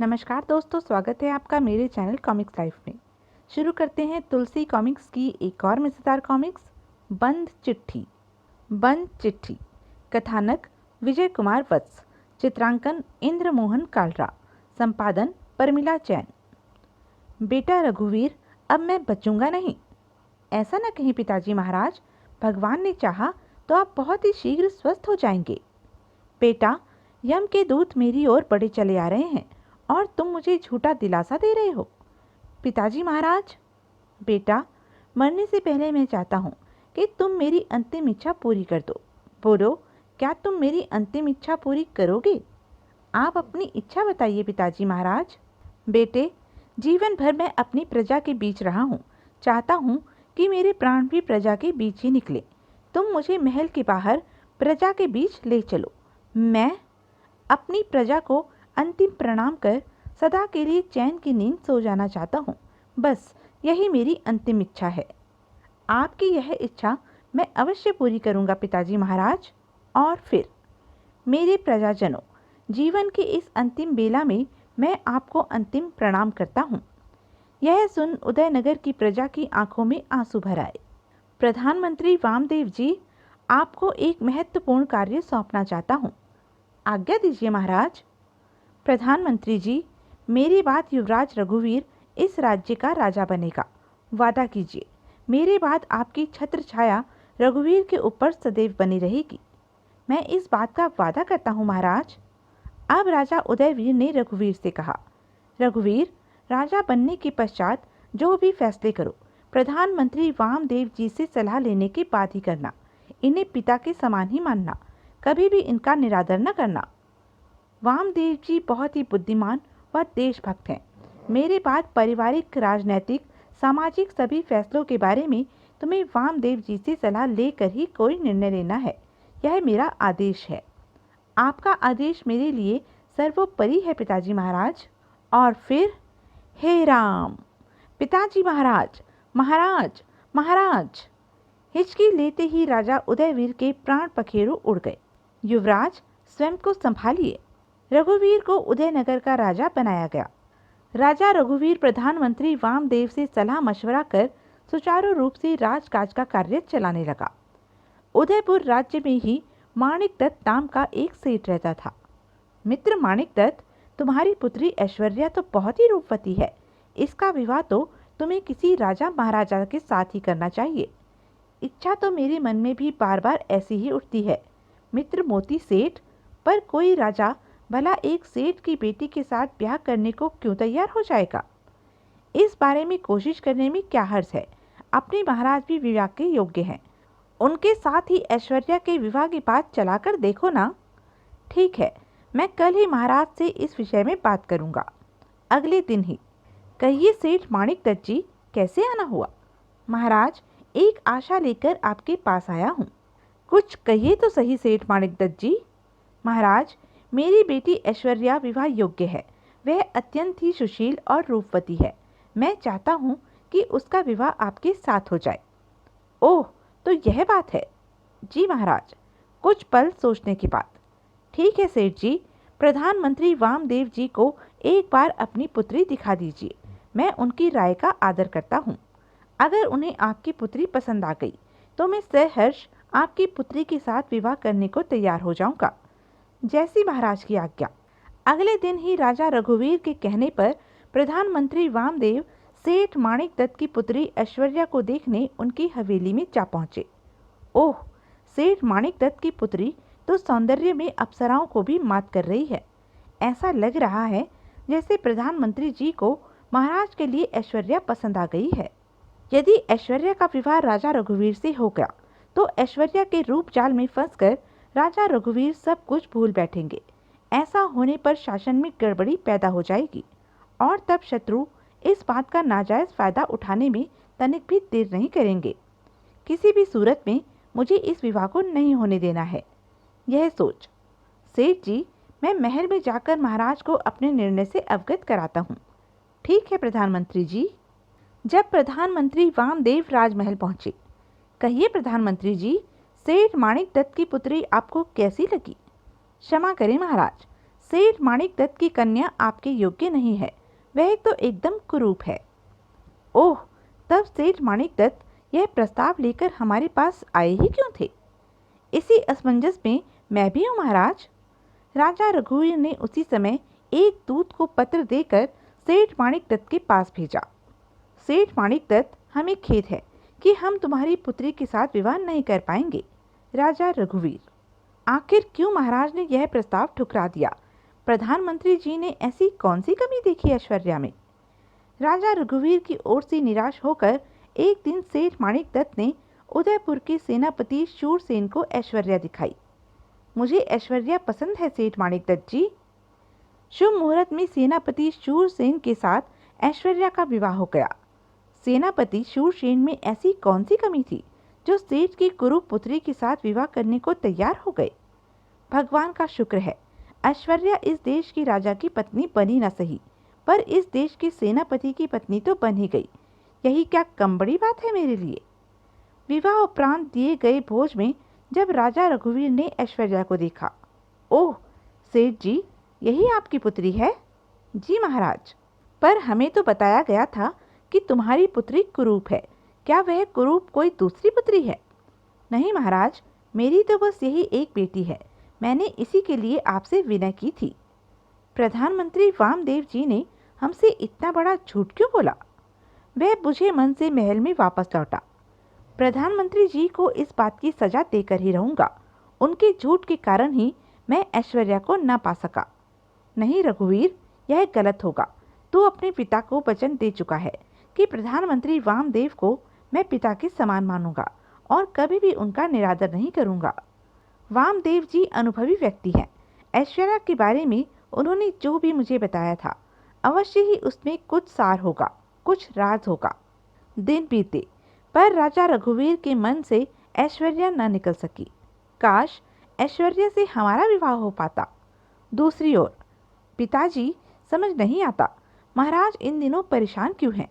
नमस्कार दोस्तों, स्वागत है आपका मेरे चैनल कॉमिक्स लाइफ में। शुरू करते हैं तुलसी कॉमिक्स की एक और मज़ेदार कॉमिक्स, बंद चिट्ठी। बंद चिट्ठी। कथानक विजय कुमार वत्स। चित्रांकन इंद्र मोहन कालरा। संपादन परमिला जैन। बेटा रघुवीर, अब मैं बचूंगा नहीं। ऐसा न कहीं पिताजी महाराज, भगवान ने चाहा तो आप बहुत ही शीघ्र स्वस्थ हो जाएंगे। बेटा, यम के दूत मेरी ओर बढ़े चले आ रहे हैं और तुम मुझे झूठा दिलासा दे रहे हो। पिताजी महाराज। बेटा, मरने से पहले मैं चाहता हूँ कि तुम मेरी अंतिम इच्छा पूरी कर दो। बोलो, क्या तुम मेरी अंतिम इच्छा पूरी करोगे? आप अपनी इच्छा बताइए पिताजी महाराज। बेटे, जीवन भर मैं अपनी प्रजा के बीच रहा हूँ। चाहता हूँ कि मेरे प्राण भी प्रजा के बीच ही निकले। तुम मुझे महल के बाहर प्रजा के बीच ले चलो। मैं अपनी प्रजा को अंतिम प्रणाम कर सदा के लिए चैन की नींद सो जाना चाहता हूँ। बस यही मेरी अंतिम इच्छा है। आपकी यह इच्छा मैं अवश्य पूरी करूँगा पिताजी महाराज। और फिर मेरे प्रजाजनों, जीवन की इस अंतिम बेला में मैं आपको अंतिम प्रणाम करता हूँ। यह सुन उदयनगर की प्रजा की आंखों में आंसू भर आए। प्रधानमंत्री वामदेव जी, आपको एक महत्वपूर्ण कार्य सौंपना चाहता हूँ। आज्ञा दीजिए महाराज। प्रधानमंत्री जी, मेरी बात युवराज रघुवीर इस राज्य का राजा बनेगा। वादा कीजिए, मेरे बाद आपकी छत्र छाया रघुवीर के ऊपर सदैव बनी रहेगी। मैं इस बात का वादा करता हूँ महाराज। अब राजा उदयवीर ने रघुवीर से कहा, रघुवीर, राजा बनने के पश्चात जो भी फैसले करो, प्रधानमंत्री वामदेव जी से सलाह लेने के बाद ही करना। इन्हें पिता के समान ही मानना, कभी भी इनका निरादर न करना। वामदेव जी बहुत ही बुद्धिमान व देशभक्त हैं। मेरे बाद पारिवारिक, राजनैतिक, सामाजिक सभी फैसलों के बारे में तुम्हें वामदेव जी से सलाह लेकर ही कोई निर्णय लेना है। यह मेरा आदेश है। आपका आदेश मेरे लिए सर्वोपरि है पिताजी महाराज। और फिर, हे राम! पिताजी महाराज, महाराज, महाराज! हिचकी लेते ही राजा उदयवीर के प्राण पखेरु उड़ गए। युवराज, स्वयं को संभालिए। रघुवीर को उदयनगर का राजा बनाया गया। राजा रघुवीर प्रधानमंत्री वामदेव से सलाह मशवरा कर सुचारू रूप से राजकाज का कार्य चलाने लगा। उदयपुर राज्य में ही माणिक दत्त नाम का एक सेठ रहता था। मित्र माणिक दत्त, तुम्हारी पुत्री ऐश्वर्या तो बहुत ही रूपवती है। इसका विवाह तो तुम्हें किसी राजा महाराजा के साथ ही करना चाहिए। इच्छा तो मेरे मन में भी बार बार ऐसी ही उठती है मित्र मोती सेठ, पर कोई राजा भला एक सेठ की बेटी के साथ ब्याह करने को क्यों तैयार हो जाएगा? इस बारे में कोशिश करने में क्या हर्ज है? अपने महाराज भी विवाह के योग्य हैं। उनके साथ ही ऐश्वर्या के विवाह की बात चलाकर देखो ना। ठीक है, मैं कल ही महाराज से इस विषय में बात करूंगा। अगले दिन ही। कहिए सेठ माणिक दत्त जी, कैसे आना हुआ? महाराज, एक आशा लेकर आपके पास आया हूँ। कुछ कहिए तो सही सेठ माणिक दत्त जी। महाराज, मेरी बेटी ऐश्वर्या विवाह योग्य है। वह अत्यंत ही सुशील और रूपवती है। मैं चाहता हूँ कि उसका विवाह आपके साथ हो जाए। ओह, तो यह बात है। जी महाराज। कुछ पल सोचने के बाद, ठीक है सेठ जी, प्रधानमंत्री वामदेव जी को एक बार अपनी पुत्री दिखा दीजिए। मैं उनकी राय का आदर करता हूँ। अगर उन्हें आपकी पुत्री पसंद आ गई तो मैं सहर्ष आपकी पुत्री के साथ विवाह करने को तैयार हो जाऊंगा। जैसी महाराज की आज्ञा। अगले दिन ही राजा रघुवीर के कहने पर प्रधानमंत्री वामदेव सेठ माणिक दत्त की पुत्री ऐश्वर्या को देखने उनकी हवेली में जा पहुंचे। ओह, सेठ माणिक दत्त की पुत्री तो सौंदर्य में अप्सराओं को भी मात कर रही है। ऐसा लग रहा है जैसे प्रधानमंत्री जी को महाराज के लिए ऐश्वर्या पसंद आ गई है। यदि ऐश्वर्या का विवाह राजा रघुवीर से हो गया तो ऐश्वर्या के रूप जाल में फंसकर राजा रघुवीर सब कुछ भूल बैठेंगे। ऐसा होने पर शासन में गड़बड़ी पैदा हो जाएगी और तब शत्रु इस बात का नाजायज फायदा उठाने में तनिक भी देर नहीं करेंगे। किसी भी सूरत में मुझे इस विवाह को नहीं होने देना है। यह सोच, सेठ जी, मैं महल में जाकर महाराज को अपने निर्णय से अवगत कराता हूँ। ठीक है प्रधानमंत्री जी। जब प्रधानमंत्री वामदेव राजमहल पहुंचे, कहिए प्रधानमंत्री जी, सेठ माणिक दत्त की पुत्री आपको कैसी लगी? क्षमा करें महाराज, सेठ माणिक दत्त की कन्या आपके योग्य नहीं है, वह तो एकदम कुरूप है। ओह, तब सेठ माणिक दत्त यह प्रस्ताव लेकर हमारे पास आए ही क्यों थे? इसी असमंजस में मैं भी हूँ महाराज। राजा रघुवीर ने उसी समय एक दूत को पत्र देकर सेठ माणिक दत्त के पास भेजा। सेठ माणिक दत्त, हमें खेद है कि हम तुम्हारी पुत्री के साथ विवाह नहीं कर पाएंगे। राजा रघुवीर, आखिर क्यों महाराज ने यह प्रस्ताव ठुकरा दिया? प्रधानमंत्री जी ने ऐसी कौन सी कमी देखी ऐश्वर्या में? राजा रघुवीर की ओर से निराश होकर एक दिन सेठ माणिक दत्त ने उदयपुर के सेनापति शूरसेन को ऐश्वर्या दिखाई। मुझे ऐश्वर्या पसंद है सेठ माणिक दत्त जी। शुभ मुहूर्त में सेनापति शूरसेन के साथ ऐश्वर्या का विवाह हो गया। सेनापति शूरसेन में ऐसी कौन सी कमी थी जो सेठ की कुरूप पुत्री के साथ विवाह करने को तैयार हो गए? भगवान का शुक्र है, ऐश्वर्या इस देश की राजा की पत्नी बनी न सही, पर इस देश के सेनापति की पत्नी तो बन ही गई। यही क्या कम बड़ी बात है मेरे लिए। विवाह उपरांत दिए गए भोज में जब राजा रघुवीर ने ऐश्वर्या को देखा, ओह सेठ जी, यही आपकी पुत्री है? जी महाराज, पर हमें तो बताया गया था कि तुम्हारी पुत्री कुरूप है। क्या वह कुरूप कोई दूसरी पुत्री है? नहीं महाराज, मेरी तो बस यही एक बेटी है। मैंने इसी के लिए आपसे विनय की थी। प्रधानमंत्री वामदेव जी ने हमसे इतना बड़ा झूठ क्यों बोला? वह बुझे मन से महल में वापस लौटा। प्रधानमंत्री जी को इस बात की सजा देकर ही रहूंगा। उनके झूठ के कारण ही मैं ऐश्वर्या को न पा सका। नहीं रघुवीर, यह गलत होगा। तू अपने पिता को वचन दे चुका है कि प्रधानमंत्री वामदेव को मैं पिता के समान मानूंगा और कभी भी उनका निरादर नहीं करूंगा। वामदेव जी अनुभवी व्यक्ति हैं। ऐश्वर्या के बारे में उन्होंने जो भी मुझे बताया था, अवश्य ही उसमें कुछ सार होगा, कुछ राज होगा। दिन बीते, पर राजा रघुवीर के मन से ऐश्वर्या न निकल सकी। काश ऐश्वर्या से हमारा विवाह हो पाता। दूसरी ओर, पिताजी, समझ नहीं आता महाराज इन दिनों परेशान क्यों हैं?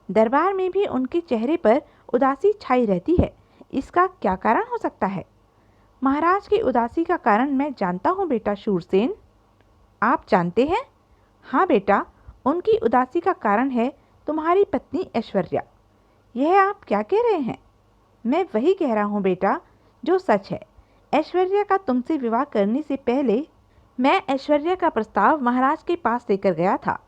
दरबार में भी उनके चेहरे पर उदासी छाई रहती है। इसका क्या कारण हो सकता है? महाराज की उदासी का कारण मैं जानता हूँ बेटा शूरसेन। आप जानते हैं? हाँ बेटा, उनकी उदासी का कारण है तुम्हारी पत्नी ऐश्वर्या। यह आप क्या कह रहे हैं? मैं वही कह रहा हूँ बेटा जो सच है। ऐश्वर्या का तुमसे विवाह करने से पहले मैं ऐश्वर्या का प्रस्ताव महाराज के पास लेकर गया था।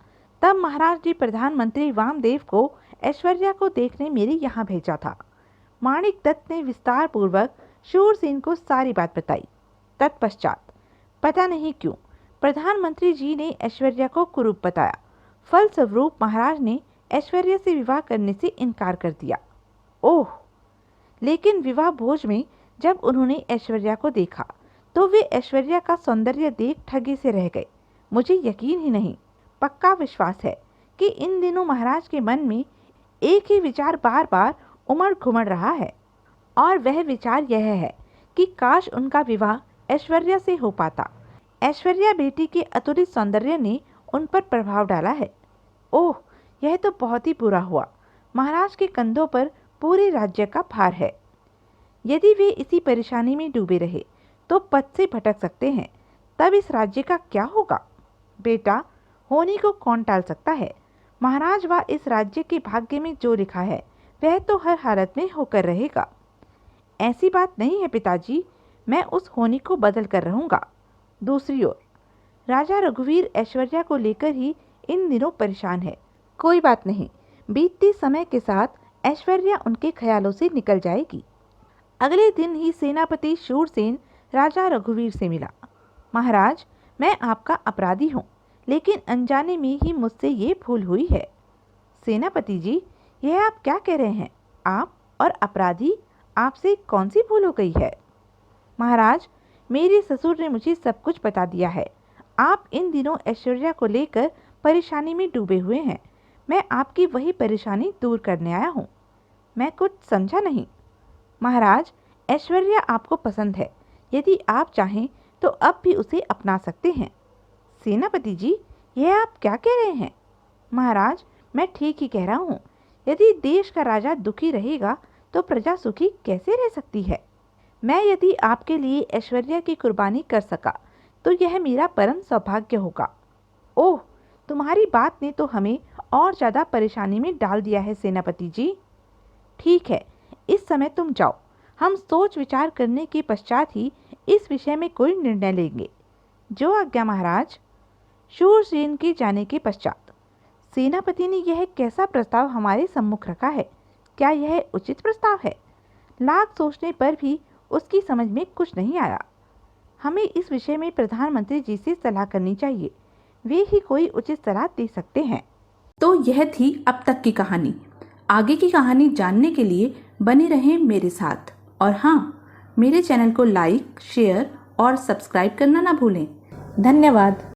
तब महाराज ने प्रधानमंत्री वामदेव को ऐश्वर्या को देखने मेरे यहाँ भेजा था। माणिक दत्त ने विस्तार पूर्वक शूरसेन को सारी बात बताई। तत्पश्चात पता नहीं क्यों प्रधानमंत्री जी ने ऐश्वर्या को कुरूप बताया। फलस्वरूप महाराज ने ऐश्वर्या से विवाह करने से इनकार कर दिया। ओह, लेकिन विवाह भोज में जब उन्होंने ऐश्वर्या को देखा तो वे ऐश्वर्या का सौंदर्य देख ठगे से रह गए। मुझे यकीन ही नहीं, पक्का विश्वास है कि इन दिनों महाराज के मन में एक ही विचार बार बार उमड़ घुमड़ रहा है, और वह विचार यह है कि काश उनका विवाह ऐश्वर्या से हो पाता। ऐश्वर्या बेटी के अतुलित सौंदर्य ने उन पर प्रभाव डाला है। ओह, यह तो बहुत ही बुरा हुआ। महाराज के कंधों पर पूरे राज्य का भार है। यदि वे इसी परेशानी में डूबे रहे तो पद से भटक सकते हैं। तब इस राज्य का क्या होगा? बेटा, होने को कौन टाल सकता है? महाराज व इस राज्य के भाग्य में जो लिखा है वह तो हर हालत में होकर रहेगा। ऐसी बात नहीं है पिताजी, मैं उस होने को बदल कर रहूँगा। दूसरी ओर, राजा रघुवीर ऐश्वर्या को लेकर ही इन दिनों परेशान है। कोई बात नहीं, बीतते समय के साथ ऐश्वर्या उनके ख्यालों से निकल जाएगी। अगले दिन ही सेनापति शूरसेन राजा रघुवीर से मिला। महाराज, मैं आपका अपराधी हूँ, लेकिन अनजाने में ही मुझसे ये भूल हुई है। सेनापति जी, यह आप क्या कह रहे हैं? आप और अपराधी, आपसे कौन सी भूल हो गई है? महाराज, मेरे ससुर ने मुझे सब कुछ बता दिया है। आप इन दिनों ऐश्वर्या को लेकर परेशानी में डूबे हुए हैं। मैं आपकी वही परेशानी दूर करने आया हूँ। मैं कुछ समझा नहीं। महाराज, ऐश्वर्या आपको पसंद है। यदि आप चाहें तो अब भी उसे अपना सकते हैं। सेनापति जी, यह आप क्या कह रहे हैं? महाराज, मैं ठीक ही कह रहा हूँ। यदि देश का राजा दुखी रहेगा तो प्रजा सुखी कैसे रह सकती है? मैं यदि आपके लिए ऐश्वर्या की कुर्बानी कर सका तो यह मेरा परम सौभाग्य होगा। ओह, तुम्हारी बात ने तो हमें और ज़्यादा परेशानी में डाल दिया है सेनापति जी। ठीक है, इस समय तुम जाओ। हम सोच विचार करने के पश्चात ही इस विषय में कोई निर्णय लेंगे। जो आज्ञा महाराज। शूरसेन के जाने के पश्चात सेनापति ने यह कैसा प्रस्ताव हमारे सम्मुख रखा है? क्या यह उचित प्रस्ताव है? लाख सोचने पर भी उसकी समझ में कुछ नहीं आया। हमें इस विषय में प्रधानमंत्री जी से सलाह करनी चाहिए। वे ही कोई उचित सलाह दे सकते हैं। तो यह थी अब तक की कहानी। आगे की कहानी जानने के लिए बने रहें मेरे साथ। और हाँ, मेरे चैनल को लाइक, शेयर और सब्सक्राइब करना ना भूलें। धन्यवाद।